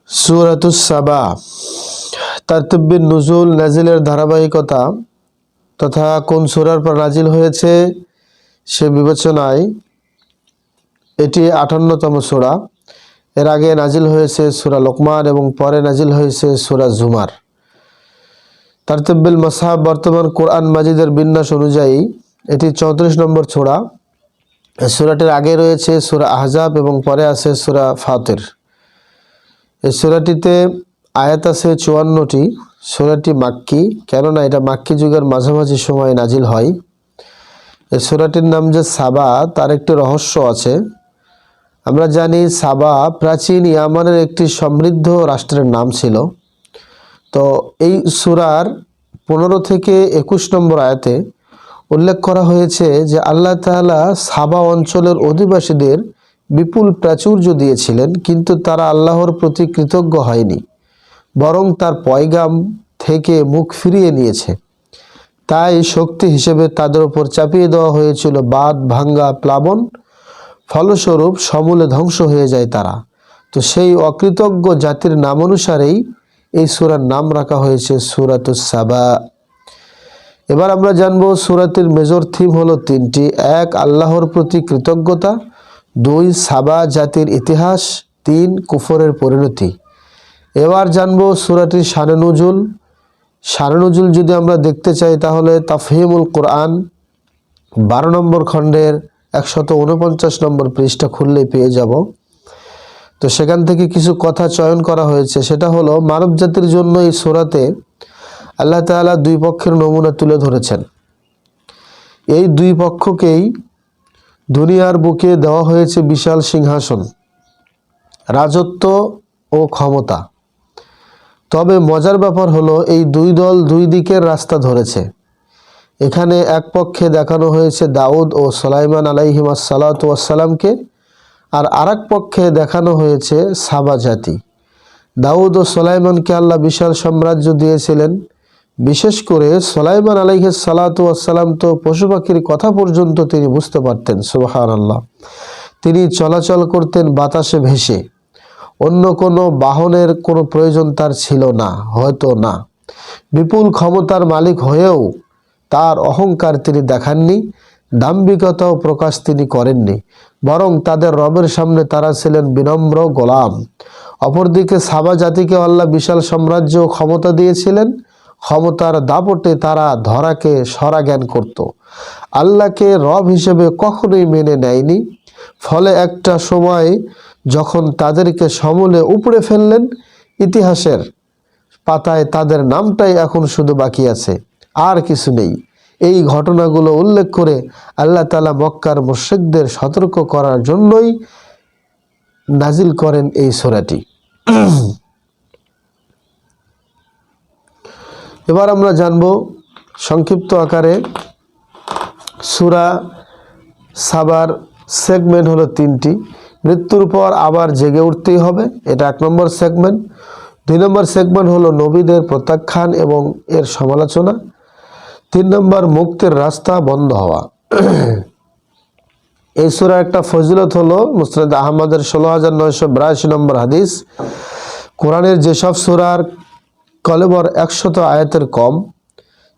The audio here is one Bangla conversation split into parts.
সূরাতুস সাবা তারতিবিন নুজুল নাজিলের ধারাবাহিকতা তথা কোন সূরার পর নাজিল হয়েছে সে বিবেচনায় এটি 58তম সূরা। এর আগে নাজিল হয়েছে সূরা লোকমান এবং পরে নাজিল হয়েছে সূরা জুমার। তারতিবিল মাসহাব বর্তমান কোরআন মাজিদের বিন্যাস অনুযায়ী এটি 34 নম্বর সূরা। এই সূরাটির আগে রয়েছে সূরা আহজাব এবং পরে আছে সূরা ফাতির। এই সূরাটিতে আয়াত আছে 54টি। সূরাটি মাক্কি, কেননা এটা মাক্কি যুগের মাঝামাঝি সময়ে নাজিল হয়। এই সূরাটির নাম যে সাবা তার একটি রহস্য আছে। আমরা জানি সাবা প্রাচীন ইয়ামানের একটি সমৃদ্ধ রাষ্ট্রের নাম ছিল। তো এই সূরার 15 থেকে 21 নম্বর আয়াতে উল্লেখ করা হয়েছে যে আল্লাহ তাআলা সাবা অঞ্চলের অধিবাসীদের বিপুল প্রাচুর্য দিয়েছিলেন, কিন্তু তারা আল্লাহর প্রতি কৃতজ্ঞ হয়নি, বরং তার পয়গাম থেকে মুখ ফিরিয়ে নিয়েছে। তাই শক্তি হিসেবে তাদের উপর চাপিয়ে দেওয়া হয়েছিল বাঁধ ভাঙ্গা প্লাবন। ফলস্বরূপ সমূলে ধ্বংস হয়ে যায় তারা। তো সেই অকৃতজ্ঞ জাতির নাম অনুসারেই এই সূরার নাম রাখা হয়েছে সূরাতুস সাবা। এবার আমরা জানব সূরাটির মেজর থিম হলো তিনটি। এক, আল্লাহর প্রতি কৃতজ্ঞতা। 2, সাবা জাতির ইতিহাস। 3, কুফরের পরিণতি। এবার জানব সূরাটির শানে নুজুল। শানে নুজুল যদি আমরা দেখতে চাই তাহলে তাফহিমুল কোরআন 12 নম্বর খণ্ডের 149 নম্বর পৃষ্ঠা খুললেই পেয়ে যাব। তো সেখান থেকে কিছু কথা চয়ন করা হয়েছে, সেটা হলো মানব জাতির জন্য এই সূরাতে আল্লাহ তাআলা দুই পক্ষের নমুনা তুলে ধরেছেন। এই দুই পক্ষকেই দুনিয়ার বুকে দেওয়া হয়েছে বিশাল সিংহাসন, রাজত্ব ও ক্ষমতা। তবে মজার ব্যাপার হলো এই দুই দল দুই দিকের রাস্তা ধরেছে। এখানে এক পক্ষে দেখানো হয়েছে দাউদ ও সুলাইমান আলাইহিমাস সালাতু ওয়াস সালামকে, আর আরেক পক্ষে দেখানো হয়েছে সাবা জাতি। দাউদ ও সুলাইমানকে আল্লাহ বিশাল সাম্রাজ্য দিয়েছিলেন। বিশেষ করে সুলাইমান আলাইহিস সালাতু ওয়াস সালাম তো পশু পাখির কথা পর্যন্ত তিনি বুঝতে পারতেন। সুবহানাল্লাহ। তিনি চলাচল করতেন বাতাসে ভেসে। অন্য কোনো বাহনের কোনো প্রয়োজন তার ছিল না, হয়তো না। বিপুল ক্ষমতার মালিক হয়েও তার অহংকার তিনি দেখাননি, দাম্ভিকতাও প্রকাশ তিনি করেননি, বরং তাদের রবের সামনে তারা ছিলেন বিনম্র গোলাম। অপরদিকে সাবা জাতিকে আল্লাহ বিশাল সাম্রাজ্য ও ক্ষমতা দিয়েছিলেন। ক্ষমতার দাপটে তারা ধরাকে সরা জ্ঞান করত, আল্লাহকে রব হিসেবে কখনোই মেনে নেয়নি। ফলে একটা সময় যখন তাদেরকে সমূলে উপড়ে ফেললেন, ইতিহাসের পাতায় তাদের নামটাই এখন শুধু বাকি আছে, আর কিছু নেই। এই ঘটনাগুলো উল্লেখ করে আল্লাহ তাআলা মক্কার মুশরিকদের সতর্ক করার জন্যই নাজিল করেন এই সূরাটি। এবার আমরা জানব সংক্ষিপ্ত আকারে সূরা সাবার সেগমেন্ট হলো 3টি। মৃত্যুর পর আবার জেগে উঠতেই হবে, এটা 1 নম্বর সেগমেন্ট। 2 নম্বর সেগমেন্ট হলো নবীদের প্রত্যাখ্যান এবং এর সমালোচনা। 3 নম্বর মুক্তির রাস্তা বন্ধ হওয়া। এই সূরার একটা ফজিলত হলো মুসনাদ আহমদের 16982 নম্বর হাদিস, কোরআনের যেসব সূরার কলেবর 100 আয়াতের কম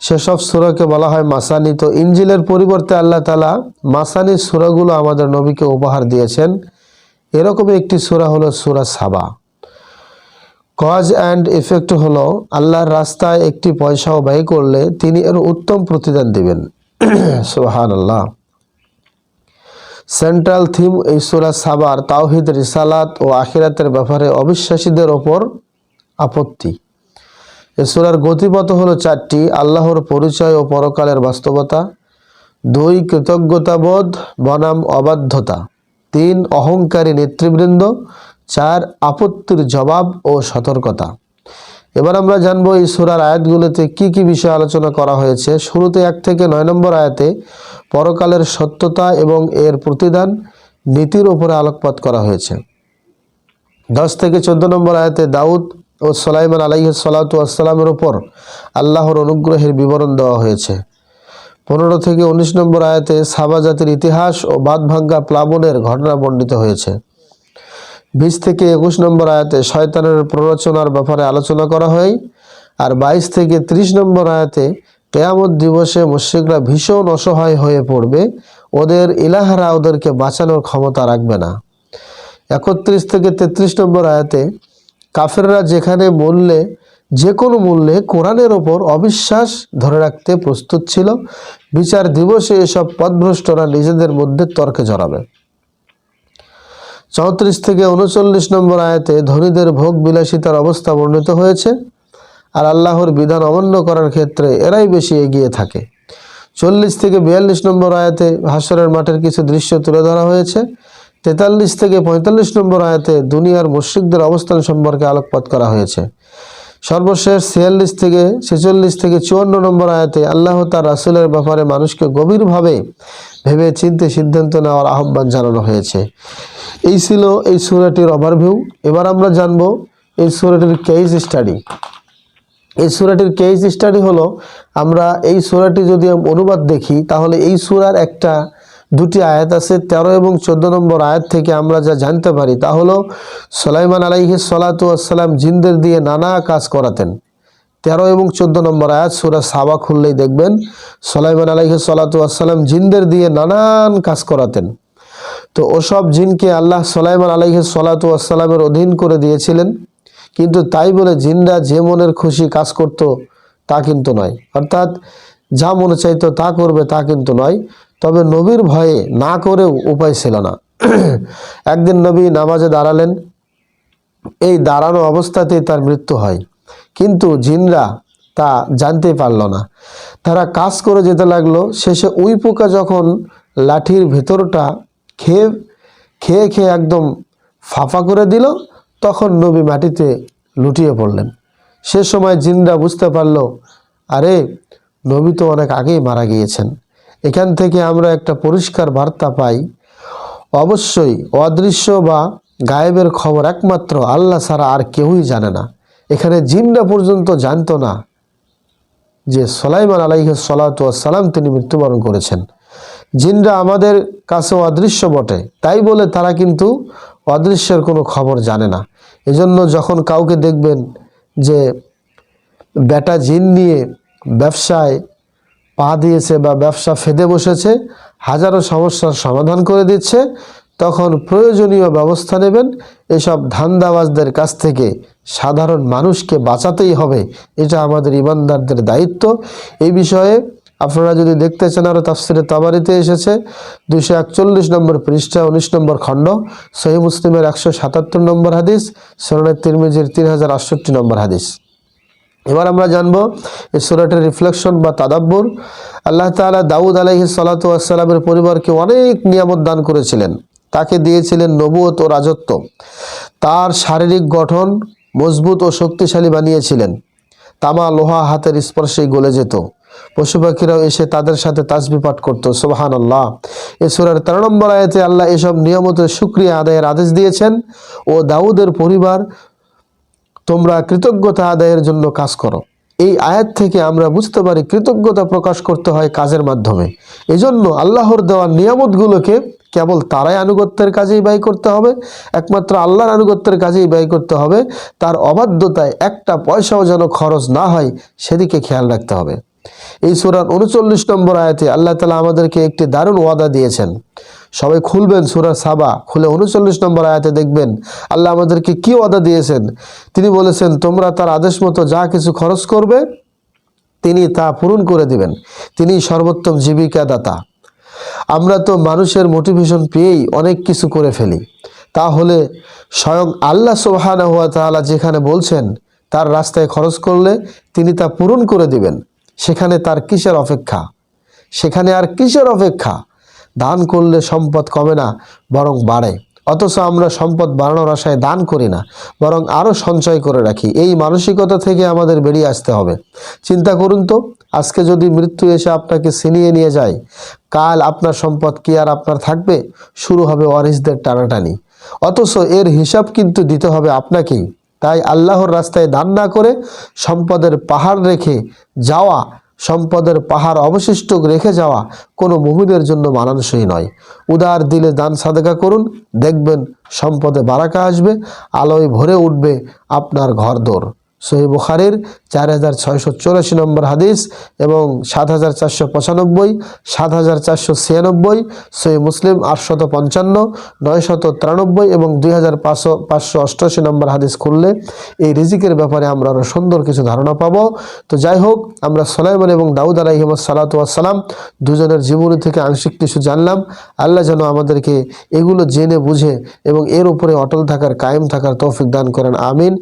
সেসব সূরাকে বলা হয় মাসানি। তো ইনজিলের পরিবর্তে আল্লাহ তাআলা মাসানি সূরাগুলো আমাদের নবীকে উপহার দিয়েছেন। এরকম একটি সূরা হলো সূরা সাবা। কজ অ্যান্ড এফেক্ট হলো আল্লাহর রাস্তায় একটি পয়সাও ব্যয় করলে তিনি এর উত্তম প্রতিদান দিবেন। সুবহানাল্লাহ। সেন্ট্রাল থিম এই সূরা সাবার তাওহীদ, রিসালাত ও আখিরাতের ব্যাপারে অবিশ্বাসীদের ওপর আপত্তি। এই সূরার গতিপথ হলো 4টি। আল্লাহর পরিচয় ও পরকালের বাস্তবতা। 2, কৃতজ্ঞতাবোধ বনাম অবাধ্যতা। 3, অহংকারী নেতৃবৃন্দ। 4, আপত্তির জবাব ও সতর্কতা। এবার আমরা জানবো এই সূরার আয়াতগুলোতে কি কি বিষয় আলোচনা করা হয়েছে। শুরুতে 1 থেকে 9 নম্বর আয়াতে পরকালের সত্যতা এবং এর প্রতিদান নীতির উপরে আলোকপাত করা হয়েছে। 10 থেকে 14 নম্বর আয়াতে দাউদ ও সুলাইমান আলাইহিস সালাতু ওয়াস সালামের উপর আল্লাহর অনুগ্রহের বিবরণ দেওয়া হয়েছে। 15 থেকে 19 নম্বর আয়াতে সাবা জাতির ইতিহাস ও বাঁধ ভাঙ্গা প্লাবনের ঘটনা বর্ণিত হয়েছে। 20 থেকে 21 নম্বর আয়াতে শয়তানের প্ররোচনার ব্যাপারে আলোচনা করা হয়। আর 22 থেকে 30 নম্বর আয়াতে কিয়ামত দিবসে মুশরিকরা ভীষণ অসহায় হয়ে পড়বে, ওদের ইলাহরা ওদেরকে বাঁচানোর ক্ষমতা রাখবে না। 31 থেকে 33 নম্বর আয়াতে কাফেররা যেখানে যে কোনো মূল্যে কোরআনের ওপর অবিশ্বাস ধরে রাখতে প্রস্তুত ছিল, বিচার দিবসে এসব পথভ্রষ্টরা নিজেদের মধ্যে তর্কে জড়াবে। 34 থেকে 39 নম্বর আয়াতে ধনীদের ভোগ বিলাসিতার অবস্থা বর্ণিত হয়েছে, আর আল্লাহর বিধান অমান্য করার ক্ষেত্রে এরাই বেশি এগিয়ে থাকে। 40 থেকে 42 নম্বর আয়াতে হাশরের মাঠের কিছু দৃশ্য তুলে ধরা হয়েছে। 43 থেকে 45 নম্বর আয়াতে দুনিয়ার মুশরিকদের অবস্থান সম্পর্কে আলোকপাত করা হয়েছে। সর্বশেষ 46 থেকে 46 থেকে 54 নম্বর আয়াতে আল্লাহ তার রাসূলের ব্যাপারে মানুষকে গভীরভাবে ভেবে চিন্তে সিদ্ধান্ত নেওয়ার আহ্বান জানানো হয়েছে। এই ছিল এই সূরাটির ওভারভিউ। এবার আমরা জানব এই সূরাটির কেস স্টাডি। এই সূরাটির কেস স্টাডি হলো, আমরা এই সূরাটি যদি অনুবাদ দেখি তাহলে এই সূরার দুটি আয়াত আছে। 13 এবং 14 নম্বর আয়াত থেকে আমরা যা জানতে পারি তা হলো সুলাইমান আলাইহিস সালাতু ওয়াস সালাম জিনদের দিয়ে নানা কাজ করাতেন। 13 এবং 14 নম্বর আয়াত সূরা সাবা খুললেই দেখবেন সুলাইমান আলাইহিস সালাতু ওয়াস সালাম জিনদের দিয়ে নানান কাজ করাতেন। তো ওসব জিনকে আল্লাহ সুলাইমান আলাইহিস সালাতু ওয়াস সালামের অধীন করে দিয়েছিলেন, কিন্তু তাই বলে জিনরা যে মনের খুশি কাজ করত তা কিন্তু নয়, অর্থাৎ যা মনে চাইতো তা করবে তা কিন্তু নয়। তবে নবীর ভয়ে না করেও উপায় ছিল না। একদিন নবী নামাজে দাঁড়ালেন, এই দাঁড়ানো অবস্থাতেই তার মৃত্যু হয়, কিন্তু জিনরা তা জানতে পারল না। তারা কাজ করে যেতে লাগলো। শেষে উই পোকা যখন লাঠির ভেতরটা খেয়ে খেয়ে খেয়ে একদম ফাঁপা করে দিল, তখন নবী মাটিতে লুটিয়ে পড়লেন। সে সময় জিনরা বুঝতে পারল, আরে নবী তো অনেক আগেই মারা গিয়েছেন। এখান থেকে আমরা একটা পরিষ্কার বার্তা পাই, অবশ্যই অদৃশ্য বা গায়েবের খবর একমাত্র আল্লাহ ছাড়া আর কেউই জানে না। এখানে জিনরা পর্যন্ত জানতো না যে সুলাইমান আলাইহিস সালাতু ওয়াস সালাম তিনি মৃত্যুবরণ করেছেন। জিনরা আমাদের কাছে অদৃশ্য বটে, তাই বলে তারা কিন্তু অদৃশ্যের কোনো খবর জানে না। এজন্য যখন কাউকে দেখবেন যে বেটা জিন নিয়ে ব্যবসায় পা দিয়েছে বা ব্যবসা ফেদে বসেছে, হাজারো সমস্যার সমাধান করে দিচ্ছে, তখন প্রয়োজনীয় ব্যবস্থা নেবেন। এসব ধান্দাবাজদের কাছ থেকে সাধারণ মানুষকে বাঁচাতেই হবে, এটা আমাদের ইমানদারদের দায়িত্ব। এই বিষয়ে আপনারা যদি দেখতে চান, আরও তাফসিরে তাবারিতে এসেছে 241 নম্বর পৃষ্ঠা 19 নম্বর খণ্ড, সহিহ মুসলিমের 177 নম্বর হাদিস, সুনানে তিরমিজির 3068 নম্বর হাদিস। এবার আমরা জানবো এই সূরাটির রিফ্লেকশন বা তাদাব্বুর। আল্লাহ তাআলা দাউদ আলাইহিস সালাতু ওয়াস সালামের পরিবারকে অনেক নিয়ামত দান করেছিলেন। তাকে দিয়েছিলেন নবুয়ত ও রাজত্ব। তার শারীরিক গঠন মজবুত ও শক্তিশালী বানিয়েছিলেন। তামা লোহা হাতের স্পর্শেই গলে যেত। পশু পাখিরাও এসে তাদের সাথে তাসবিহ পাঠ করত। সুবহানাল্লাহ। এই সূরার 13 নম্বর আয়াতে আল্লাহ এসব নিয়ামতের শুকরিয়া আদায়ের আদেশ দিয়েছেন। ও দাউদের পরিবার, তোমরা কৃতজ্ঞতা আদায়ের জন্য কাজ করো। এই আয়াত থেকে আমরা বুঝতে পারি কৃতজ্ঞতা প্রকাশ করতে হয় কাজের মাধ্যমে। এজন্য আল্লাহর দেওয়া নিয়ামতগুলোকে কেবল তারাই আনুগত্যের কাজেই ব্যয় করতে হবে, একমাত্র আল্লাহর আনুগত্যের কাজেই ব্যয় করতে হবে। তার অবাধ্যতায় একটা পয়সাও যেন খরচ না হয় সেদিকে খেয়াল রাখতে হবে। এই সূরার 39 নম্বর আয়াতে আল্লাহ তাআলা আমাদেরকে একটি দারুণ ওয়াদা দিয়েছেন। সবাই খুলবেন সূরা সাবা, খুলে 39 নম্বর আয়াতে দেখবেন আল্লাহ আমাদেরকে কি ওয়াদা দিয়েছেন। তিনি বলেছেন, তোমরা তার আদেশ মতো যা কিছু খরচ করবে তিনি তা পূরণ করে দিবেন। তিনি সর্বোত্তম জীবিকা দাতা। আমরা তো মানুষের মোটিভেশন পেয়েই অনেক কিছু করে ফেলি, তাহলে স্বয়ং আল্লাহ সুবহানাহু ওয়া তাআলা যেখানে বলছেন তার রাস্তায় খরচ করলে তিনি তা পূরণ করে দিবেন, সেখানে তার কিসের অপেক্ষা? সেখানে আর কিসের অপেক্ষা? দান করলে সম্পদ কমে না, বরং বাড়ে। অথচ আমরা সম্পদ বাড়ানোর আশায় দান করি না, বরং আরও সঞ্চয় করে রাখি। এই মানসিকতা থেকে আমাদের বেরিয়ে আসতে হবে। চিন্তা করুন তো, আজকে যদি মৃত্যু এসে আপনাকে ছিনিয়ে নিয়ে যায়, কাল আপনার সম্পদ কি আর আপনার থাকবে? শুরু হবে ওয়ারিসদের টানাটানি। অথচ এর হিসাব কিন্তু দিতে হবে আপনাকেই। তাই আল্লাহর রাস্তায় দান না করে সম্পদের পাহাড় রেখে যাওয়া সম্পদের পাহাড় অবশিষ্ট রেখে যাওয়া কোনো মুমিনের জন্য মানানসই নয়। উদার দিলে দান সাদকা করুন, দেখবেন সম্পদে বারাকা আসবে, আলোয় ভরে উঠবে আপনার ঘরদোর। সহিহ বুখারীর 4684 নম্বর হাদিস এবং 7495, 7496, সহিহ মুসলিম 855, 993 এবং 2588 নম্বর হাদিস খুললে এই রিজিকের ব্যাপারে আমরা আরও সুন্দর কিছু ধারণা পাবো। তো যাই হোক, আমরা সুলাইমান এবং দাউদ আলাইহিস সালাতু ওয়াস সালাম দুজনের জীবনী থেকে আংশিক কিছু জানলাম। আল্লাহ যেন আমাদেরকে এগুলো জেনে বুঝে এবং এর উপরে অটল থাকার, কায়েম থাকার তৌফিক দান করেন। আমিন।